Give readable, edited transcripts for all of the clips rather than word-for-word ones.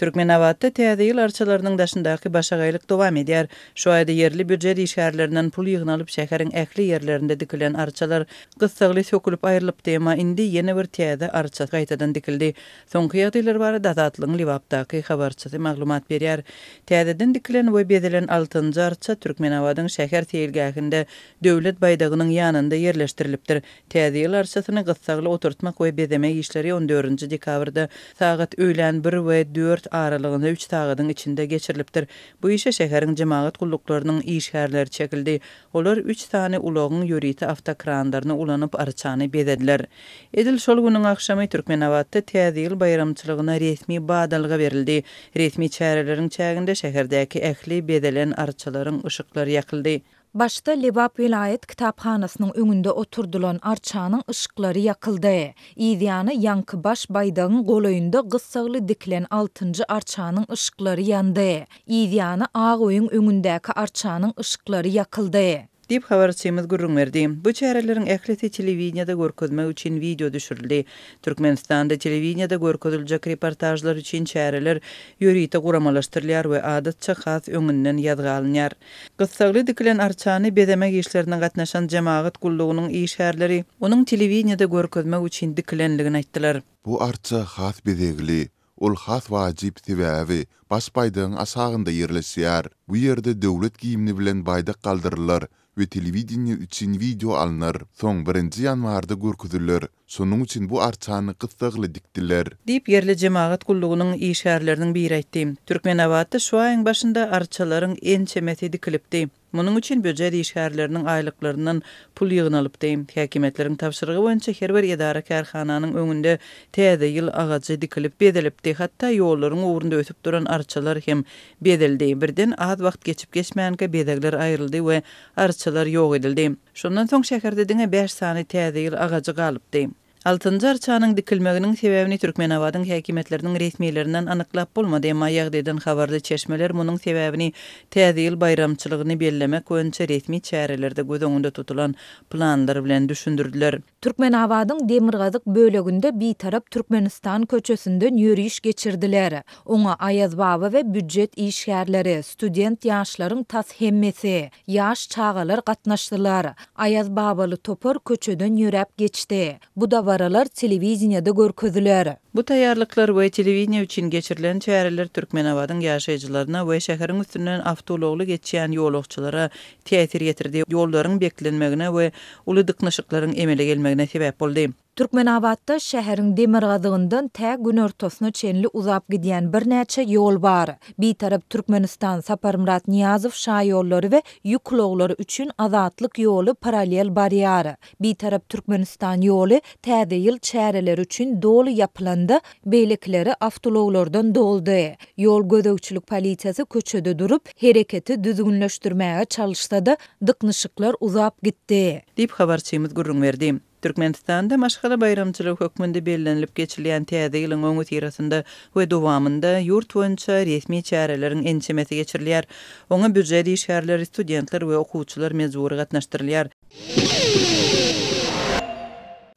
Türkmenabatda täze ýyl arçalarynyň daşyndaky başagaýlyk dowam edýär. Şu aýda yerli büdjet işgärlerinden pul ýygnalyp şäheriň ähli ýerlerinde dikilen arçalar gyssaly sökülüp aýrylyp dema indi ýene bir täze arça gaýtadan dikildi. Soňky ýagdaýlar barada Azatlygyň Liwapdaky habarçysy maglumat berýär. Täzeden dikilen we bedelen 6-njy arça Türkmenabatyň şäher teýilgähinde döwlet baýdagynyň ýanynda ýerleşdirilipdir. Täze ýyl arçasyny gyssaly oturtmak we bedemek işleri 14-nji dekabrda sagat öýlen 1 we 4 aralygynda 3 sagatyň içinde geçirilipdir. Bu işe şäheriň jemaat gulluklarının işgärleri çekildi. Olar 3 tane ulagyň ýöriti avtokranlaryny ulanyp arçany bedediler. Edil şol günüň akşamy Türkmenabatda täze ýyl bayramçylygyna resmi badalga berildi. Resmi çäreleriň çäginde şäherdäki ähli bedelen arçalaryň ışıklary ýakyldy. Başta Liwap vilayet kitapxanasynyň öňünde oturdulan arçanyň ışıklary ýakyldy. Ýygyany Ýankybaş baýdagyň golaýynda gyssaly dikilen 6-njy arçanyň ışıklary ýandy. Ýygyany Agoýyň öňündäki arçanyň ışıklary ýakyldy. Dip habarçymyz gurrun berdi. Bu çäreleriň ählisi telewizionyada görkezmek üçin video düşürildi. Türkmenistanda telewizionyada görkeziljek reportajlar üçin çäreler ýörite guramalaşdyrylýar we adatça has öňünden ýazgalynýar. Gyssaly dikilen arçany bedemek işlerine gatnaşan jemaat gullugynyň işgärleri onuň telewizionyada görkezmek üçin dikilenligini aýtdylar. Bu arça has bedegli, ol has wajyp sebäbi baş baýdagyň asagynda ýerleşýär. Bu ýerde döwlet giyimini bilen baýdak galdyrylar we telewiziony üçin video alınır. Soň 1-nji ýanwarda görkezilýär. Şonuň üçin bu arçany gyssaly dikdiler. Dip yerli jemaat gullugynyň işgärleriniň biri aýtdy. Türkmenabatda şu aýyň başynda arçalaryň en çemeti dikilipdi. Munyň üçin büdjet işgärleriniň aýlyklaryndan pul ýygnalypdy. Häkimetleriň tapşyrygy boýunça her bir edara karhananyň öňünde täze ýyl agajy dikilip bedelipdi. Hatda ýollaryň ugrunda ötüp duran arçalar hem bedeldi. Birden az wagt geçip geçmänke bedegler aýryldy we arçalar ýok edildi. Şondan soň şäherde diňe 5 sany täze ýyl agajy galypdy. 6-njy arçanyň dikilmeginiň sebäbini Türkmenabatyň häkimetläriniň resmiýetlerinden anyklap bolmady, emma ýagdaýdan habarda çeşmeler munyň sebäbini täze ýyl bayramçylygyny bellemek boýunça resmi çärelerde göz öňünde tutulan planlar bilen düşündirdiler. Türkmenabatyň Demirgazyk böleginde bir tarap Türkmenistan köçesinden ýörüş geçirdiler. Oňa Aýaz baba we büdjet işgärleri, student ýaşlaryň tas hemmesi, ýaş çagalar gatnaşdylar. Aýaz babaly topar köçeden ýörep geçdi. Bu da baralar telewizionyada görkezilýär. Bu taýýarlyklar we telewiziony üçin geçirilen çäreler Türkmenabatyň ýaşaýjylaryna we şäheriň üstünden awtologly geçýän ýolagçylara täsir getirdi. Ýollaryň beklenmegine we uly dyknaşyklaryň emele gelmegine sebäp boldy. Türkmenabatda şäheriň Demirgazygyndan tä gün ortasyna çenli uzap gidýän bir näçe ýol bar. Bir tarap Türkmenistan Saparmurat Niýazow şa ýollary we ýüklögleri üçin azatlyk ýoly paralel barýar. Bir tarap Türkmenistan ýoly täze ýyl çäreleri üçin dolu ýapylandy. Beýlekleri awtologlardan doldy. Ýol gözegçilik polisiýasy köçede durup hereketi düzgünleşdirmäge çalışsa-da dyknyşyklar uzap gitdi. Dip habarçymyz gurrun berdi. Türkmenistanda maşgala bayramçylyk hökmünde bellenilip geçirilýän täze ýylyň öňü tirasynda we dowamında ýurt boýunça resmi çäreleriň ençemeti geçirilýär. Oňa büdjet işgärleri, studentler we okuwçylar mezuri gatnaşdyrylýar.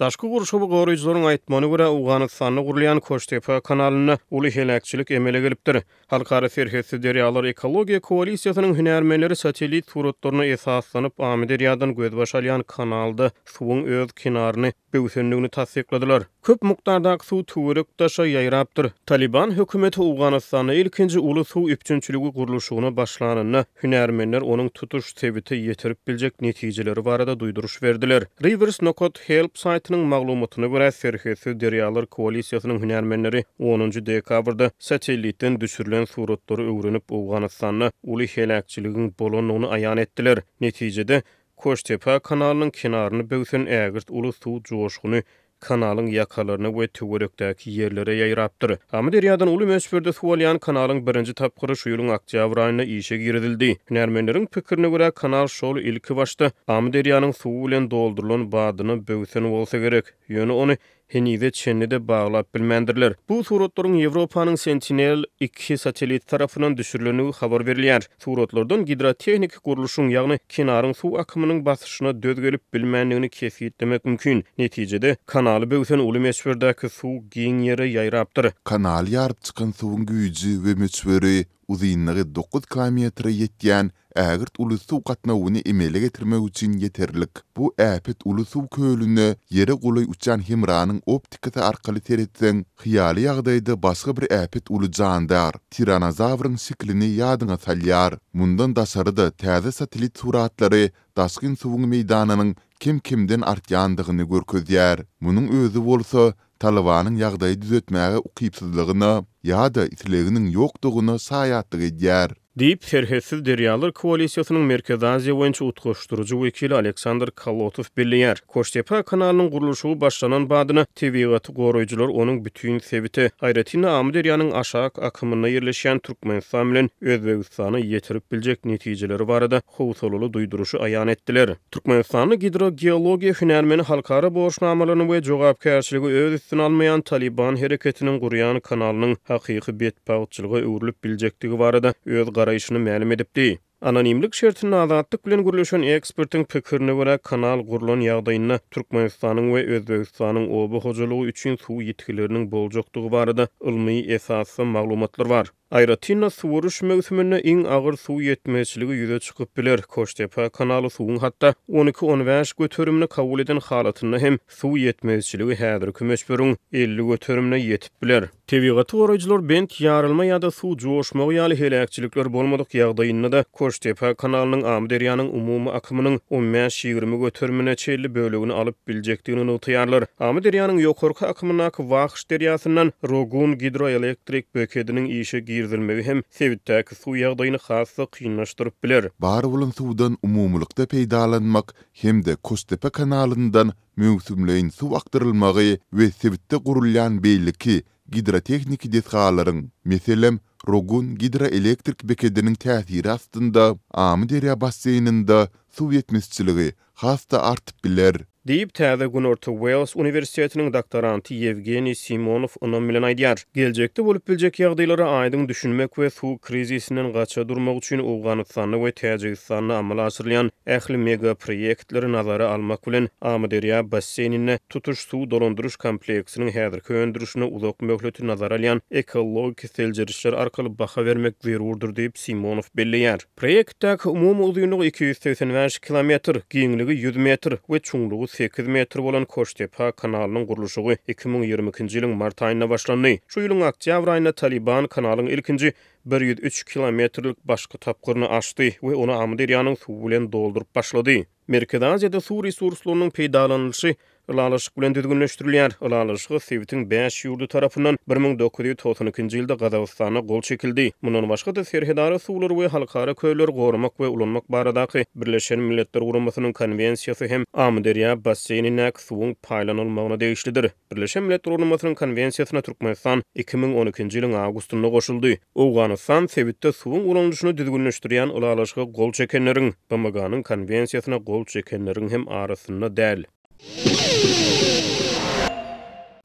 Daşky gurşuby goraýjylaryň aýtmagyna görä Awganystanda gurulýan Koştepe kanalyna uly helakçylyk emele gelipdir. Halkara serhessi deryalar ekologiýa koalisiýasynyň hünärmenleri satelit suratlaryna esaslanyp Amy derýadan gözbaş alýan kanalda suwuň öz kinaryny böwsenligini tasdikladylar. Köp mukdardaky suw töwerek daşa ýaýrapdyr. Taliban hökümeti Awganystanda ilkinji uly suw üpçünçiligi guruluşyny başlanyny hünärmenler onuň tutuş sebiti ýetirip biljek netijeleri barada duýduruş berdiler. Rivers Nokot Help saýtynyň maglumatyna görä serhessi deryalar koalisiýasynyň hünärmenleri 10-njy dekabrda satelitden düşürilen suratlary öwrenip Awganystanda uly helakçylygyň bolanyny aýan etdiler. Netijede Koştepe kanalynyň kenaryny böwsen ägirt uly suw joşguny kanalyň ýakalaryna we töwerekdäki ýerlere ýaýrapdyr. Amy derýadan uly möçberde suw alýan kanalyň birinji tapgyry şu ýylyň oktýabr aýyna işe girildi. Hünärmenleriň pikirine görä kanal şol ilki başda Amy derýanyň suw bilen doldurulan badyny böwsen bolsa gerek. Ýöne ony henize çenli de bağlap bilmendirler. Bu suratlaryň Ýewropanyň Sentinel-2 satelit tarapyndan düşürileni habar berilýär. Suratlardan gidrotehnik guruluşyň, ýagny kenaryň suw akymynyň basyşyna döz gelip bilmenligini kesitlemek mümkin. Netijede kanaly böwsen uly meçberdäki suw giň ýere ýaýrapdyr. Kanal ýaryp çykan suwun güýji we meçberi uzynlygy 9 kilometre ýetýän ägirt uly suw gatnawyny emele getirmek üçin ýeterlik. Bu äpet uly suw kölüne ýere gulay uçan himranyň optikasy arkaly seretseň, hyýaly ýagdaýda başga bir äpet uly jandar, tiranozawryň şeklini ýadyňa salýar. Mundan daşarıda täze satelit suratlary daşgyn suwun meýdanynyň kim-kimden artýandygyny görkezýär. Munyň özü bolsa talawanyň ýagdaýy düzetmäge ukypsyzlygyna ýa-da itleginiň ýokdugyna saýatlyk edýär. Diýip Serhessiz Derýalar Koalisiýasynyň Merkez Aziýa boýunça utgaşdyryjy wekili Aleksandr Kalotow belleýär. Koştepe kanalynyň guruluşy başlanan badyna tebigaty goraýjylar onuň bütün sebiti Aýratyna Amderýanyň aşak akymyna ýerleşýän Türkmenistan bilen Özbegistany ýetirip biljek netijeleri barada howsalaly duýduruşy aýan etdiler. Türkmenistanyň hidrogeologiýa hünärmeni halkara borçnamalaryny we jogapkärçiligi öz üstüne almaýan Taliban hereketiniň gurýan kanalynyň hakyky betpagçylyga öwrülip biljekdigi barada öz garaýyşyny ma'lum edipdi. Anonimlik şertini azatlyk bilen gürleşen ekspertiň pikirine görä kanal gurulan ýagdaýyna Türkmenistanyň we Özbegistanyň oba hojalygy üçin suw ýetkileriniň boljakdygy barada ilmi esasy maglumatlar bar. Aýratyna suwuruş mewsümine iň agyr suw ýetmezçiligi ýüze çykyp biler. Koştepe kanaly suwuň hatda 12-15 götürümini kabul eden halatyny hem suw ýetmezçiligi häzirki meçberiň 50 götürümine ýetip biler. Tebigaty goraýjylar bent ýarylma ýa-da suw joşmagy ýaly helakçylikler bolmadyk ýagdaýynda da Koştepe kanalynyň Amderýanyň umumy akymynyň 15-20 götürümine çelli bölegini alyp biljekdigini ýaýarlar. Amderýanyň ýokarky akymynaky Wagş derýasyndan Rogun hidroelektrik bekediniň işe girdilmegi hem sebitdäki suw ýagdaýyny hasy kynlaşdyryp biler. Bary bolan suwdan umumlykda peýdalanmak hem-de Koştepe kanalyndan mewsümleýin suw aktyrylmagy we sebitde gurulýan beýliki gidrotehnik detgalaryň, meselem Rogun hidroelektrik bekediniň täsiri astynda Amderýa basseýninde suw ýetmezçiligi hasda artyp biler. Diýip täze Günorta Wales Universitetiniň doktoranty Yevgeniy Simonow onuň bilen aýdýar. Geljekde bolup biljek ýagdaýlary aýdyň düşünmek we suw krizisinden gaça durmak üçin Awganystany we Täjikistany amala asyrlayan ähli mega proýektleri nazara almak bilen Amderýa basseýnine tutuş suw dolandyryş kompleksiniň häzirki öndürüşine uzak möhleti nazara alýan ekologik seljerişler arkaly baha bermek zerurdur diýip Simonow belleýär. Proýektdäki umumy uzunlygy 285 kilometr, giňligi 100 metr we çuňlugy 8 metr bolan Koştepe kanalynyň guruluşy 2022-nji ýylyň mart aýyna başlandy. Şu ýylyň oktýabr aýynda Taliban kanalyň ilkinji 103 kilometrlik başky tapgyryny açdy we onu Amderýanyň suw bilen doldurup başlady. Merkez Aziýada suw resurslarynyň peýdalanýyşy ılalaşyk bilen düzgünleşdirilýär. Ilalaşygy Sewitiň 5 ýurdu tarapyndan 1992-nji ýylda Gazagystana gol çekildi. Mundan başga da serhedara suwlar we halkara köýler gorumak we ulanmak baradaky Birleşen Milletler Guramasynyň konwensiýasy hem Amderýa basseýnine suwuň paýlanylmagyna degişlidir. Birleşen Milletler Guramasynyň konwensiýasyna Türkmenistan 2012-nji ýylyň awgustynda goşuldy. Awganystan Sewitde suwuň ulanýyşyny düzgünleşdirýän ılalaşyga gol çekenleriň, BMG-nyň konwensiýasyna gol çekenleriň hem arasynda däl.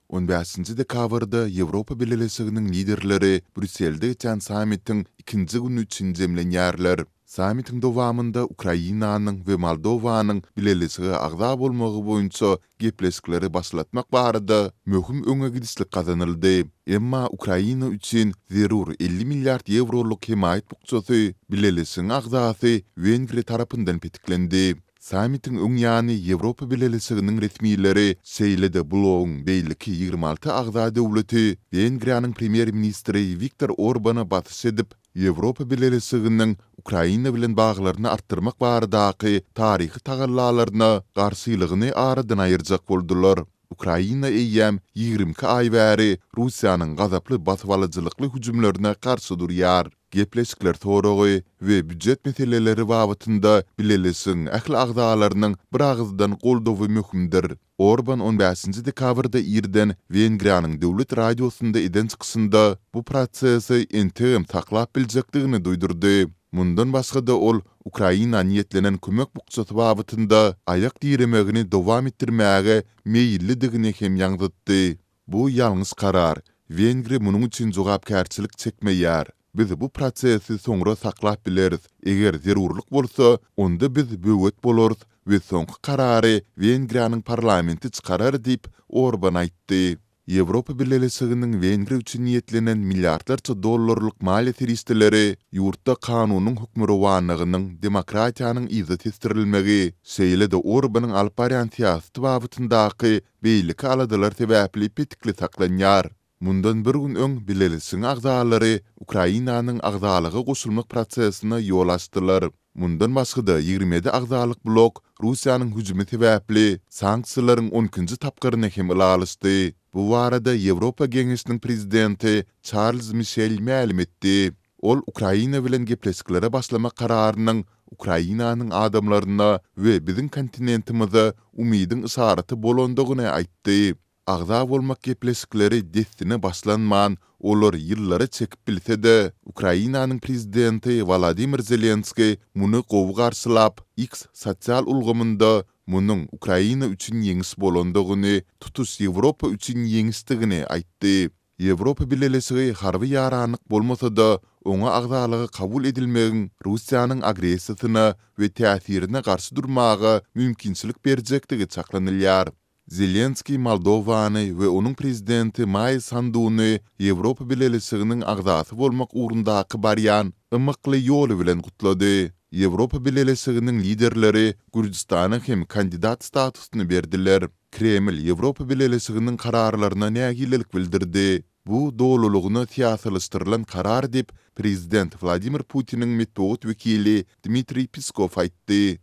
15-nji dekabrda Ýewropa Birleşiginiň liderleri Brüsselde geçen sammitiň 2-nji güni üçin jemlenýärler. Sammitiň dowamında Ukrainanyň we Moldowanyň Birleşige agza bolmagy boýunça gepleşikleri başlatmak barada möhüm öňe gidişlik kazanyldy. Emma Ukraina üçin zerur 50 milliard euroluk himayet bukçasy Birleşigiň agzasy Wengriýa tarapyndan petiklendi. Sammitiň öňýany Ýewropa Birleşiginiň resmiýetleri seýlede buloň beýliki 26 agza döwleti Wengriýanyň premier ministri Viktor Orbana batyş edip Ýewropa Birleşiginiň Ukraina bilen baglaryny artdyrmak baradaky taryhy tagallalaryna garşylygyny aradan aýyrjak boldular. Ukraina eýýäm 20 aý bäri Russiýanyň gazaply batywalyjylykly hüjümlerine garşy durýar. Gepleşikler toragy we büdjet meseleleri babatynda Birleşigiň ähli agzalarynyň bir agzdan goldawy möhümdir. Orban 15-nji dekabrda ýerden Wengriýanyň döwlet radiosunda eden çykysynda bu prosesi entegim taklap biljekdigini duýdurdy. Mundan başga da ol Ukraina niyetlenen kömek buksaty babytynda ayak diremegini dowam etdirmäge meýillidigini hem ýaňdytdy. Bu ýalňyz karar. Vengri munuň üçin jogapkärçilik çekmeýär. Biz bu prosesi soňra saklap bileriz. Eger zerurlyk bolsa, onda biz böwet bolarys we soňky karary Wengriýanyň parlamenti çykarar diýip Orban aýtdy. Ýewropa Birleşiginiň Wengri üçin niýetlenen milliardlarça dollarlyk maliýe teristleri ýurtda kanunyň hukmurwanlygynyň, demokratiýanyň iza testirilmegi, şeýle-de Orbanyň alyp barýan siýasaty babyndaky beýleki aladalar sebäpli petikli saklanýar. Mundan bir gün öň Birleşigiň agzalary Ukrainanyň agzalygy goşulmak prosesine ýol açdylar. Mundan başga 27 agzalyk blok Russiýanyň hüjümi sebäpli sanksiýalaryň 10-njy tapgyryna hem ýalaşdy. Bu barada Ýewropa Geňeşiniň prezidenti Charles Michel ma'lum etdi. Ol Ukraina bilen gepleşiklere başlamak kararynyň Ukrainanyň adamlaryna we biziň kontinentimize umydyň ysaraty bolandygyny aýtdy. Agza bolmak gepleşikleri destine başlanman, olar ýyllara çekip bilse-de, Ukrainanyň prezidenti Volodymyr Zelenski muny gowy garşylap, X sosial ulgamynda munyň Ukraina üçin ýeňis bolandygyny, tutuş Ýewropa üçin ýeňisdigini aýtdy. Ýewropa Birleşigi harby ýaranlyk bolmasa-da, oňa agzalygy kabul edilmegiň Russiýanyň agresiýasyna we täsirine garşy durmagy mümkinçilik berjekdigi çaklanylýar. Zelenski Moldowany we onuň prezidenti May Sanduny Ýewropa Birleşiginiň agzasy bolmak ugrundaky barýan ymykly ýoly bilen gutlady. Ýewropa Birleşiginiň liderleri Gürjistana hem kandidat statusyny berdiler. Kreml Ýewropa Birleşiginiň kararlaryna nägilelik bildirdi. Bu dowlulugyny siýasalaşdyrylan karar diýip prezident Vladimir Putiniň metbuat wekili Dmitri Peskov aýtdy.